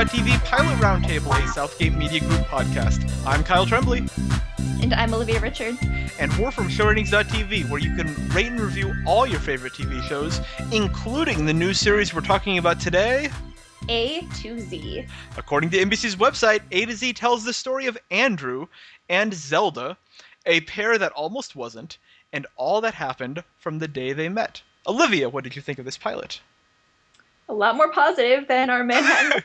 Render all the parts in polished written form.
IndieSeries.tv Pilot Roundtable, a Southgate Media Group podcast. I'm Kyle Tremblay. And I'm Olivia Richards. And we're from ShowRatings.tv, where you can rate and review all your favorite TV shows, including the new series we're talking about today, A to Z. According to NBC's website, A to Z tells the story of Andrew and Zelda, a pair that almost wasn't, and all that happened from the day they met. Olivia, what did you think of this pilot? A lot more positive than our Manhattan.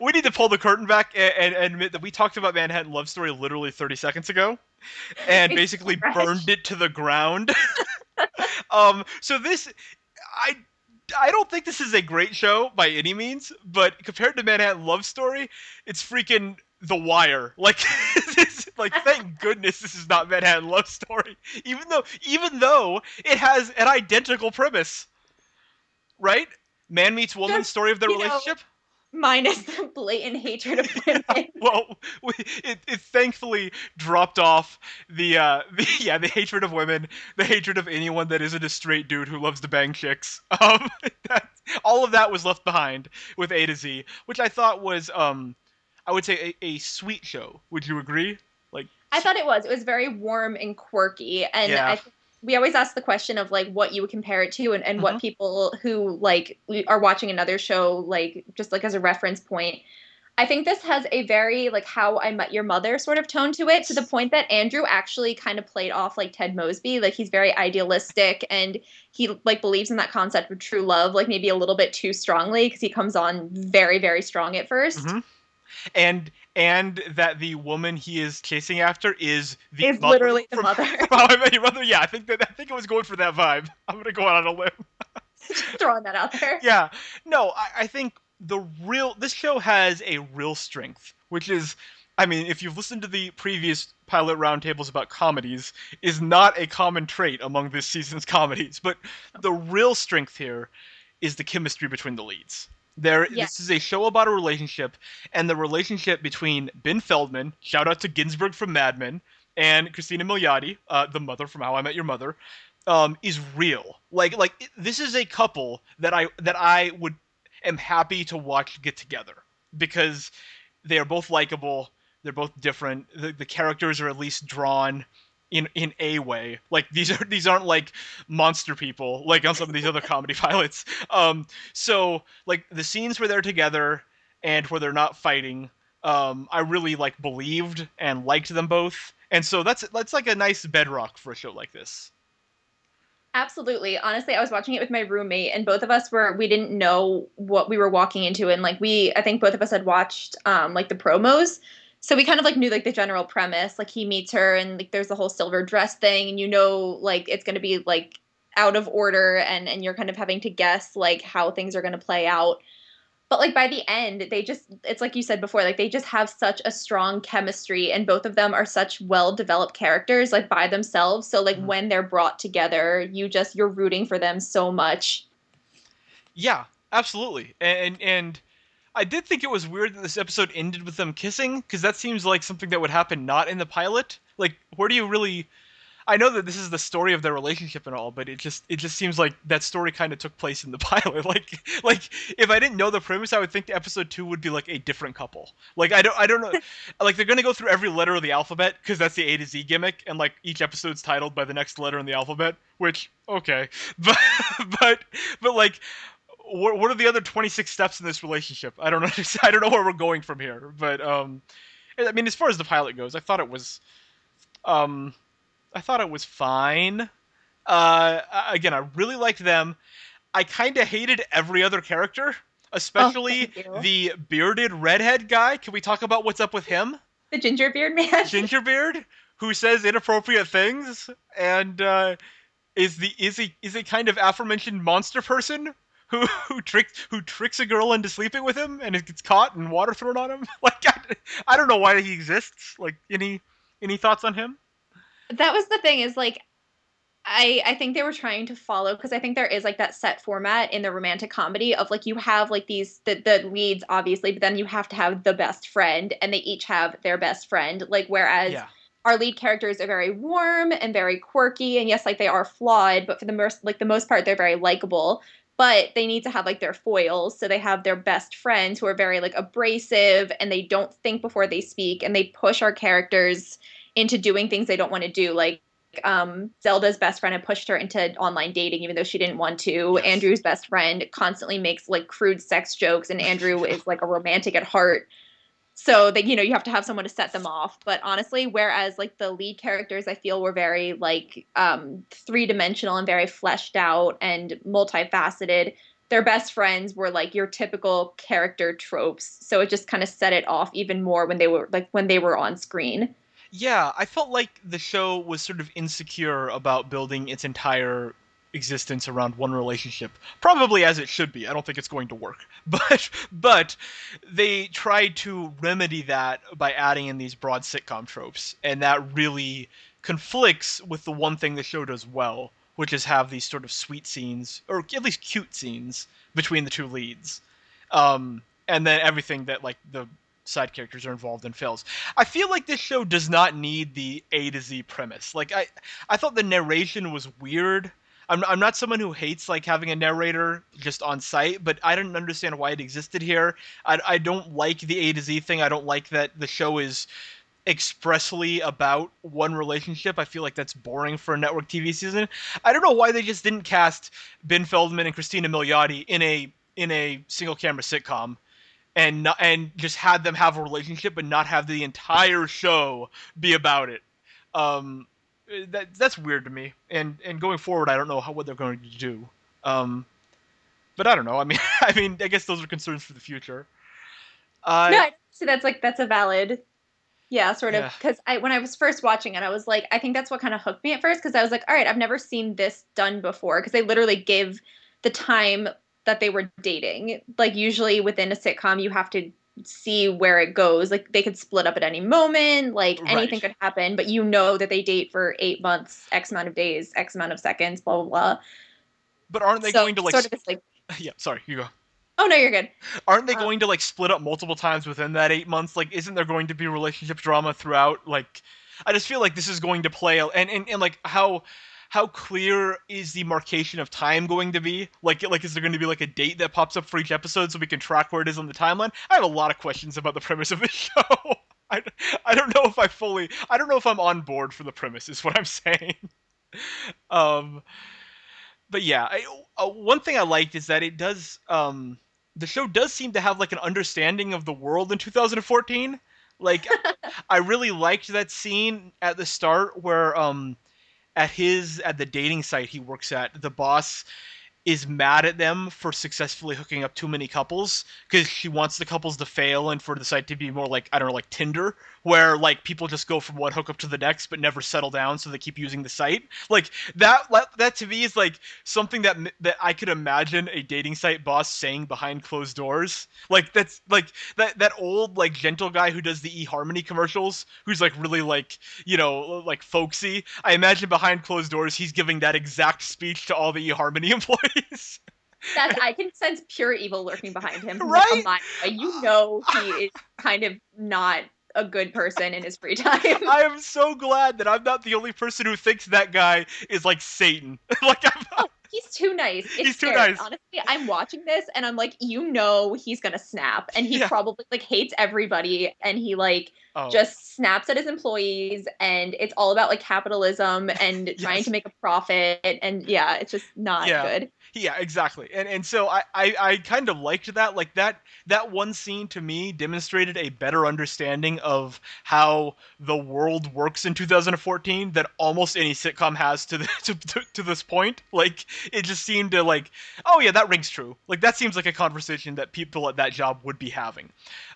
we need to pull the curtain back and admit that we talked about Manhattan Love Story literally 30 seconds ago, and basically burned it to the ground. So this, I don't think this is a great show by any means, but compared to Manhattan Love Story, it's freaking The Wire. Like, thank goodness this is not Manhattan Love Story, even though it has an identical premise, right? Man meets woman, story of their relationship. Minus the blatant hatred of women. Well, it thankfully dropped off the hatred of women, the hatred of anyone that isn't a straight dude who loves to bang chicks. All of that was left behind with A to Z, which I thought was, I would say, a sweet show. Would you agree? I thought it was. It was very warm and quirky, and yeah. We always ask the question of what you would compare it to, and what people who are watching another show just as a reference point. I think this has a very How I Met Your Mother sort of tone to it, to the point that Andrew actually kind of played off like Ted Mosby. He's very idealistic, and he believes in that concept of true love maybe a little bit too strongly, because he comes on very, very strong at first. And that the woman he is chasing after is mother literally the mother. How I Met Your Mother. Yeah, I think it was going for that vibe. I'm gonna go out on a limb. Just throwing that out there. Yeah. No, I think this show has a real strength, which is, I mean, if you've listened to the previous pilot roundtables about comedies, is not a common trait among this season's comedies. But the real strength here is the chemistry between the leads. This is a show about a relationship, and the relationship between Ben Feldman, shout out to Ginsburg from Mad Men, and Christina Milioti, the mother from How I Met Your Mother, is real. This is a couple that I am happy to watch get together, because they are both likable. They're both different. The characters are at least drawn in a way. These aren't monster people on some of these other comedy pilots. So the scenes where they're together and where they're not fighting, I really believed and liked them both. And so that's a nice bedrock for a show like this. Absolutely. Honestly, I was watching it with my roommate, and both of us we didn't know what we were walking into. And I think both of us had watched the promos. So we kind of knew the general premise. He meets her, and there's the whole silver dress thing, and it's going to be out of order, and you're kind of having to guess how things are going to play out. But by the end, it's like you said before, they just have such a strong chemistry, and both of them are such well-developed characters by themselves. So when they're brought together, you're rooting for them so much. Yeah, absolutely. And I did think it was weird that this episode ended with them kissing, because that seems like something that would happen not in the pilot. Where do you really... I know that this is the story of their relationship and all, but it just seems like that story kind of took place in the pilot. If I didn't know the premise, I would think episode 2 would be a different couple. I don't know. They're gonna go through every letter of the alphabet, because that's the A to Z gimmick, and each episode's titled by the next letter in the alphabet. Which, okay, but what are the other 26 steps in this relationship? I don't know. I don't know where we're going from here. But I mean, as far as the pilot goes, I thought it was fine. Again, I really liked them. I kind of hated every other character, especially the bearded redhead guy. Can we talk about what's up with him? The Gingerbeard man. Gingerbeard, who says inappropriate things, and is a kind of aforementioned monster person who tricks a girl into sleeping with him, and it gets caught and water thrown on him. I don't know why he exists. Any thoughts on him? That was the thing, is I think they were trying to follow, because I think there is that set format in the romantic comedy of you have these the leads, obviously, but then you have to have the best friend, and they each have their best friend. Whereas our lead characters are very warm and very quirky, and yes, they are flawed, but for the most part, they're very likable. but they need to have like their foils. So they have their best friends who are very like abrasive and they don't think before they speak and they push our characters into doing things they don't want to do. Like Zelda's best friend had pushed her into online dating even though she didn't want to. Yes. Andrew's best friend constantly makes like crude sex jokes and Andrew is like a romantic at heart. So that you have to have someone to set them off. But honestly, whereas like the lead characters I feel were very like three-dimensional and very fleshed out and multifaceted, their best friends were like your typical character tropes. So it just kind of set it off even more when they were on screen. Yeah, I felt like the show was sort of insecure about building its entire existence around one relationship. Probably as it should be. I don't think it's going to work. But they tried to remedy that by adding in these broad sitcom tropes, and that really conflicts with the one thing the show does well, which is have these sort of sweet scenes, or at least cute scenes, between the two leads. And then everything that like the side characters are involved in fails. I feel like this show does not need the A to Z premise. Like I thought the narration was weird. I'm not someone who hates like having a narrator just on site, but I didn't understand why it existed here. I don't like the A to Z thing. I don't like that the show is expressly about one relationship. I feel like that's boring for a network TV season. I don't know why they just didn't cast Ben Feldman and Christina Milioti in a single camera sitcom and just had them have a relationship but not have the entire show be about it. That's weird to me. And going forward, I don't know what they're going to do. But I don't know. I mean, I guess those are concerns for the future. No, so that's a valid, yeah, sort of. Yeah. Because when I was first watching it, I was like, I think that's what kind of hooked me at first. Because I was like, all right, I've never seen this done before. Because they literally give the time that they were dating. Like usually within a sitcom, you have to see where it goes. Like they could split up at any moment. Like anything Right. could happen. But you know that they date for 8 months, X amount of days, X amount of seconds, blah blah blah. But aren't they So going to like? sort of this like, Yeah. Sorry. You go. oh no, you're good. Aren't they Um, going to like split up multiple times within that 8 months? Like, isn't there going to be relationship drama throughout? Like, I just feel like this is going to play and like how clear is the marcation of time going to be? Like is there going to be like a date that pops up for each episode so we can track where it is on the timeline? I have a lot of questions about the premise of this show. I, I don't know if I don't know if I'm on board for the premise is what I'm saying. Um, but yeah, one thing I liked is that it does the show does seem to have like an understanding of the world in 2014. Like I really liked that scene at the start where at the dating site he works at, the boss is mad at them for successfully hooking up too many couples because she wants the couples to fail and for the site to be more like, I don't know, like Tinder, where like people just go from one hookup to the next but never settle down, so they keep using the site. Like that to me is like something that I could imagine a dating site boss saying behind closed doors. Like that's like that old like gentle guy who does the eHarmony commercials, who's like really like, like folksy. I imagine behind closed doors he's giving that exact speech to all the eHarmony employees. I can sense pure evil lurking behind him. From, Right? like, a mile away. You know he is kind of not a good person in his free time. I am so glad that I'm not the only person who thinks that guy is like Satan. Like I'm, He's too nice. It's He's too scary. nice. Honestly, I'm watching this and I'm like, he's gonna snap, and he Yeah. probably like hates everybody, and he like oh, just snaps at his employees, and it's all about like capitalism and trying Yes. to make a profit, and yeah, it's just not Yeah. good. Yeah, exactly. And so I kind of liked that. Like that one scene to me demonstrated a better understanding of how the world works in 2014 than almost any sitcom has to this point. Like it just seemed to like, oh yeah, that rings true. Like that seems like a conversation that people at that job would be having.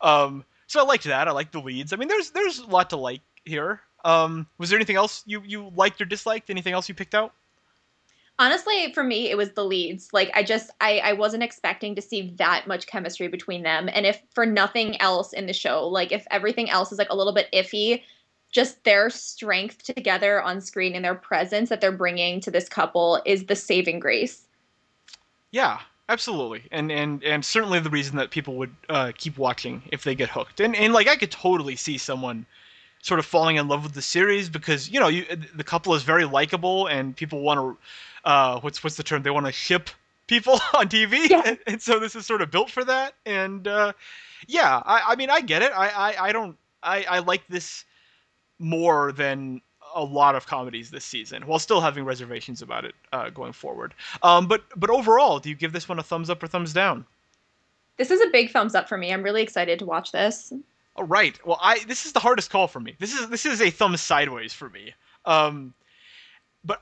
So I liked that. I liked the leads. I mean, there's a lot to like here. Was there anything else you liked or disliked? Anything else you picked out? Honestly, for me, it was the leads. Like, I wasn't expecting to see that much chemistry between them. And if for nothing else in the show, like, if everything else is like a little bit iffy, just their strength together on screen and their presence that they're bringing to this couple is the saving grace. Yeah, absolutely, and certainly the reason that people would keep watching if they get hooked. And like I could totally see someone sort of falling in love with the series because the couple is very likable and people want to what's the term, they want to ship people on TV, Yeah. and so this is sort of built for that. And yeah, I mean, I get it. I like this more than a lot of comedies this season, while still having reservations about it going forward. But overall, do you give this one a thumbs up or thumbs down? This is a big thumbs up for me. I'm really excited to watch this. All right. Well, this is the hardest call for me. This is a thumbs sideways for me. But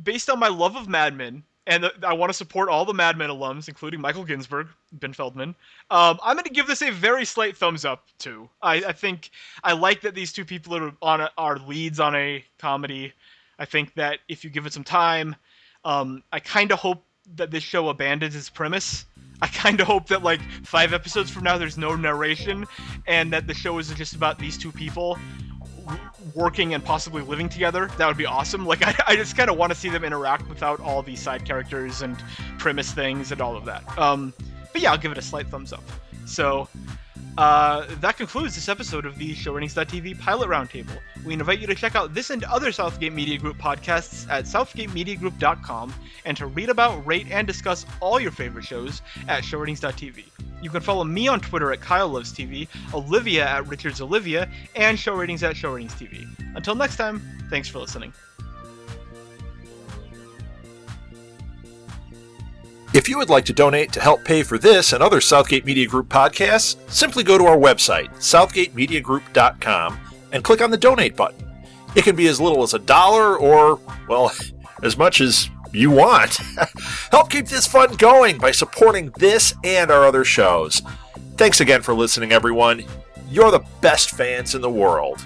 based on my love of Mad Men, and I want to support all the Mad Men alums, including Michael Ginsberg, Ben Feldman, I'm going to give this a very slight thumbs up, too. I think I like that these two people are leads on a comedy. I think that if you give it some time, I kind of hope that this show abandons its premise. I kind of hope that, like, 5 episodes from now, there's no narration, and that the show isn't just about these two people working and possibly living together. That would be awesome. Like, I just kind of want to see them interact without all these side characters and premise things and all of that. But yeah, I'll give it a slight thumbs up. So, that concludes this episode of the ShowRatings.tv Pilot Roundtable. We invite you to check out this and other Southgate Media Group podcasts at southgatemediagroup.com, and to read about, rate, and discuss all your favorite shows at ShowRatings.tv. You can follow me on Twitter at KyleLovesTV, Olivia at RichardsOlivia, and ShowRatings at ShowRatingsTV. Until next time, thanks for listening. If you would like to donate to help pay for this and other Southgate Media Group podcasts, simply go to our website, southgatemediagroup.com, and click on the donate button. It can be as little as $1 or, well, as much as you want. Help keep this fun going by supporting this and our other shows. Thanks again for listening, everyone. You're the best fans in the world.